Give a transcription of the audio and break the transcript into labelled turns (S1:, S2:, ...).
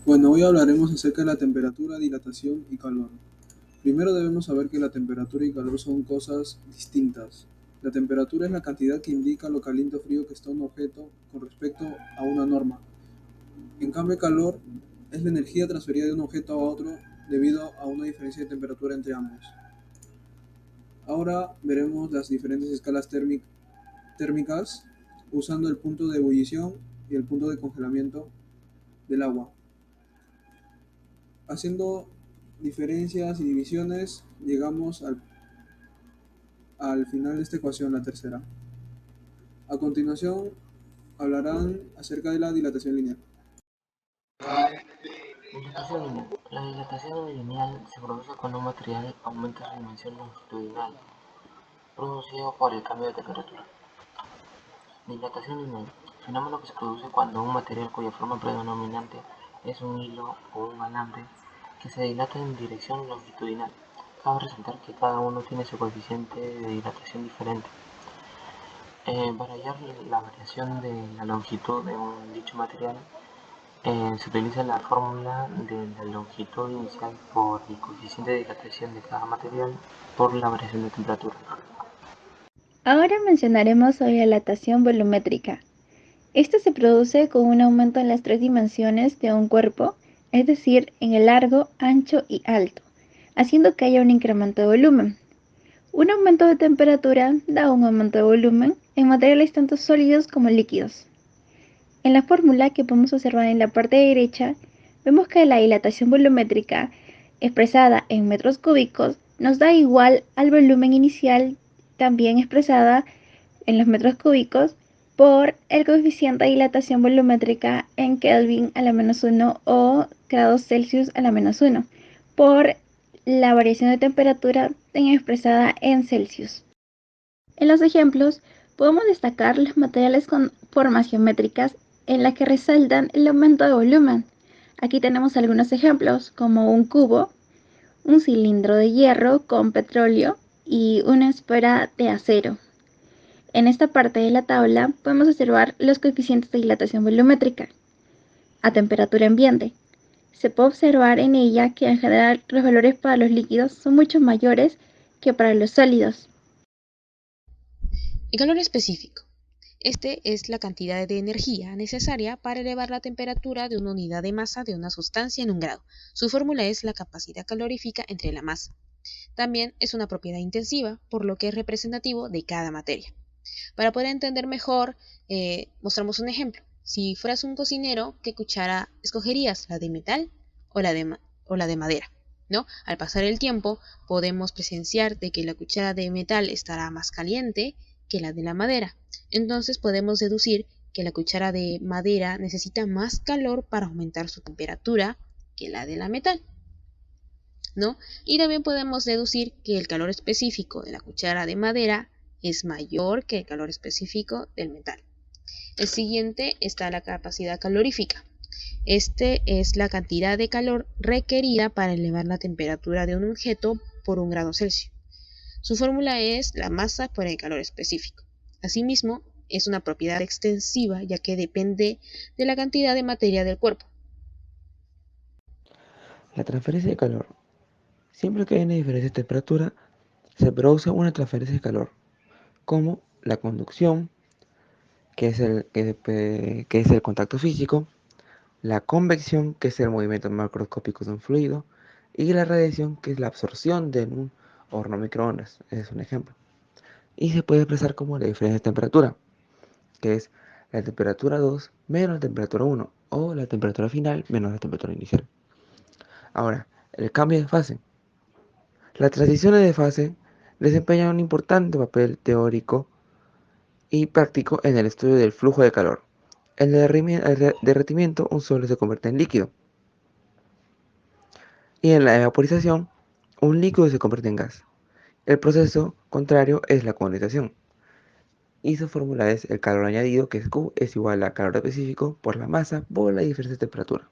S1: Bueno, hoy hablaremos acerca de la temperatura, dilatación y calor. Primero debemos saber que la temperatura y calor son cosas distintas. La temperatura es la cantidad que indica lo caliente o frío que está un objeto con respecto a una norma. En cambio, el calor es la energía transferida de un objeto a otro debido a una diferencia de temperatura entre ambos. Ahora veremos las diferentes escalas térmicas usando el punto de ebullición y el punto de congelamiento del agua. Haciendo diferencias y divisiones, llegamos al final de esta ecuación, la tercera. A continuación, hablarán acerca de la dilatación lineal.
S2: Dilatación lineal. La dilatación lineal se produce cuando un material aumenta su dimensión longitudinal, producido por el cambio de temperatura. Dilatación lineal. Fenómeno que se produce cuando un material cuya forma predominante es un hilo o un alambre que se dilata en dirección longitudinal. Cabe resaltar que cada uno tiene su coeficiente de dilatación diferente. Para hallar la variación de la longitud de dicho material, se utiliza la fórmula de la longitud inicial por el coeficiente de dilatación de cada material por la variación de temperatura.
S3: Ahora mencionaremos sobre la dilatación volumétrica. Esta se produce con un aumento en las tres dimensiones de un cuerpo, es decir, en el largo, ancho y alto, haciendo que haya un incremento de volumen. Un aumento de temperatura da un aumento de volumen en materiales tanto sólidos como líquidos. En la fórmula que podemos observar en la parte derecha, vemos que la dilatación volumétrica, expresada en metros cúbicos, nos da igual al volumen inicial, también expresada en los metros cúbicos, por el coeficiente de dilatación volumétrica en Kelvin a la menos 1 o grados Celsius a la menos 1, por la variación de temperatura expresada en Celsius. En los ejemplos, podemos destacar los materiales con formas geométricas en las que resaltan el aumento de volumen. Aquí tenemos algunos ejemplos, como un cubo, un cilindro de hierro con petróleo y una esfera de acero. En esta parte de la tabla podemos observar los coeficientes de dilatación volumétrica. A temperatura ambiente, se puede observar en ella que en general los valores para los líquidos son mucho mayores que para los sólidos.
S4: El calor específico. Este es la cantidad de energía necesaria para elevar la temperatura de una unidad de masa de una sustancia en un grado. Su fórmula es la capacidad calorífica entre la masa. También es una propiedad intensiva, por lo que es representativo de cada materia. Para poder entender mejor, mostramos un ejemplo. Si fueras un cocinero, ¿qué cuchara escogerías? ¿La de metal o la de madera? ¿No? Al pasar el tiempo, podemos presenciar de que la cuchara de metal estará más caliente que la de la madera. Entonces podemos deducir que la cuchara de madera necesita más calor para aumentar su temperatura que la de la metal, ¿no? Y también podemos deducir que el calor específico de la cuchara de madera es mayor que el calor específico del metal. El siguiente está la capacidad calorífica. Este es la cantidad de calor requerida para elevar la temperatura de un objeto por 1 grado Celsius. Su fórmula es la masa por el calor específico. Asimismo, es una propiedad extensiva ya que depende de la cantidad de materia del cuerpo.
S2: La transferencia de calor. Siempre que hay una diferencia de temperatura, se produce una transferencia de calor, como la conducción, que es el contacto físico, la convección, que es el movimiento macroscópico de un fluido, y la radiación, que es la absorción de un horno microondas. Ese es un ejemplo. Y se puede expresar como la diferencia de temperatura, que es la temperatura 2 menos la temperatura 1, o la temperatura final menos la temperatura inicial. Ahora, el cambio de fase. Las transiciones de fase desempeñan un importante papel teórico y práctico en el estudio del flujo de calor. En el derretimiento, un sólido se convierte en líquido, y en la evaporización, un líquido se convierte en gas. El proceso contrario es la condensación, y su fórmula es el calor añadido, que es Q, es igual a calor específico por la masa por la diferencia de temperatura.